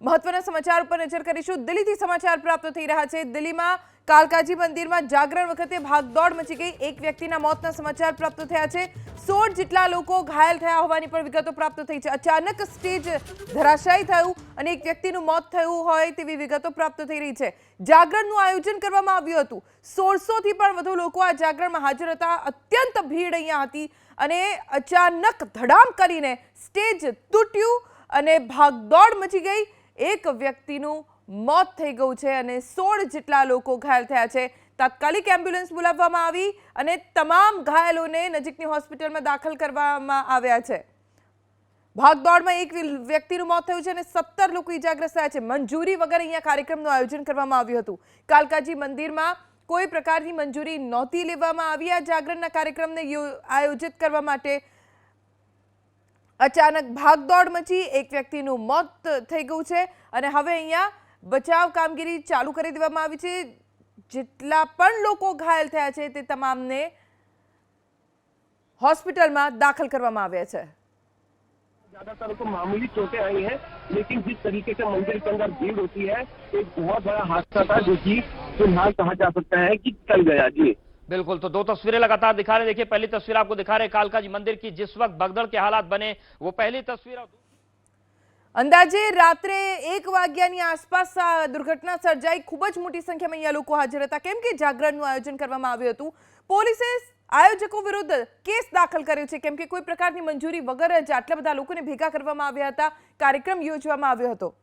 મહત્વના સમાચાર પર નજર કરીશું। દિલ્હીથી સમાચાર પ્રાપ્ત થઈ રહ્યા છે। દિલ્હીમાં કાલકાજી મંદિરમાં જાગરણ વખતે ભાગદોડ મચી ગઈ। એક વ્યક્તિના મોતના સમાચાર પ્રાપ્ત થયા છે। 16 જેટલા લોકો ઘાયલ થયા હોવાની પણ વિગતો પ્રાપ્ત થઈ છે। અચાનક સ્ટેજ ધરાશાયી થયું અને એક વ્યક્તિનું મોત થયું હોય તેવી વિગતો પ્રાપ્ત થઈ રહી છે। જાગરણનું આયોજન કરવામાં આવ્યું હતું। 1600 થી પણ વધુ લોકો આ જાગરણમાં હાજર હતા। અત્યંત ભીડ અહીંયા હતી અને અચાનક ધડામ કરીને સ્ટેજ તૂટ્યું અને ભાગદોડ મચી ગઈ। એક વ્યક્તિનું મોત થઈ ગયું છે અને 16 જેટલા લોકો ઘાયલ થયા છે। તાત્કાલિક એમ્બ્યુલન્સ બોલાવવામાં આવી અને તમામ ઘાયલોને નજીકની હોસ્પિટલમાં દાખલ કરવામાં આવ્યા છે। ભાગદોડમાં એક વ્યક્તિનું મોત થયું છે અને 17 લોકો ઈજાગ્રસ્ત થયા છે। મંજૂરી વગર અહીંયા કાર્યક્રમનું આયોજન કરવામાં આવ્યું હતું। કાલકાજી મંદિરમાં કોઈ પ્રકારની મંજૂરી નહોતી લેવામાં આવી આ જાગરણના કાર્યક્રમને આયોજિત કરવા માટે। અચાનક ભાગદોડ મચી એક વ્યક્તિનું મોત થઈ ગયું છે અને હવે અહીંયા બચાવ કામગીરી ચાલુ કરી દેવામાં આવી છે। જેટલા પણ લોકો ઘાયલ થયા છે તે તમામને હોસ્પિટલમાં દાખલ કરવામાં આવ્યા છે। ज्यादातर को मामूली चोटें आई हैं, लेकिन जिस तरीके से मंदिर के अंदर भीड़ होती है, एक बहुत बड़ा हादसा था जो कि फिलहाल कहा जा सकता है कि टल गया। जी बिल्कुल, तो दो तस्वीरें लगातार दिखा रहे हैं। देखिए, पहली तस्वीर आपको दिखा रहे हैं कालकाजी मंदिर की, जिस वक्त भगदड़ के हालात बने वो पहली तस्वीर। અંદાજે રાત્રે 1 વાગ્યાની આસપાસ આ દુર્ઘટના સર્જાઈ। ખૂબ જ મોટી સંખ્યામાં અહીંયા લોકો હાજર હતા કેમ કે જાગરણનું આયોજન કરવામાં આવ્યું હતું। પોલીસે આયોજકો વિરુદ્ધ કેસ દાખલ કર્યો છે કેમ કે કોઈ પ્રકારની મંજૂરી વગર જ આટલા બધા લોકોને ભેગા કરવામાં આવ્યા હતા। કાર્યક્રમ યોજવામાં આવ્યો હતો।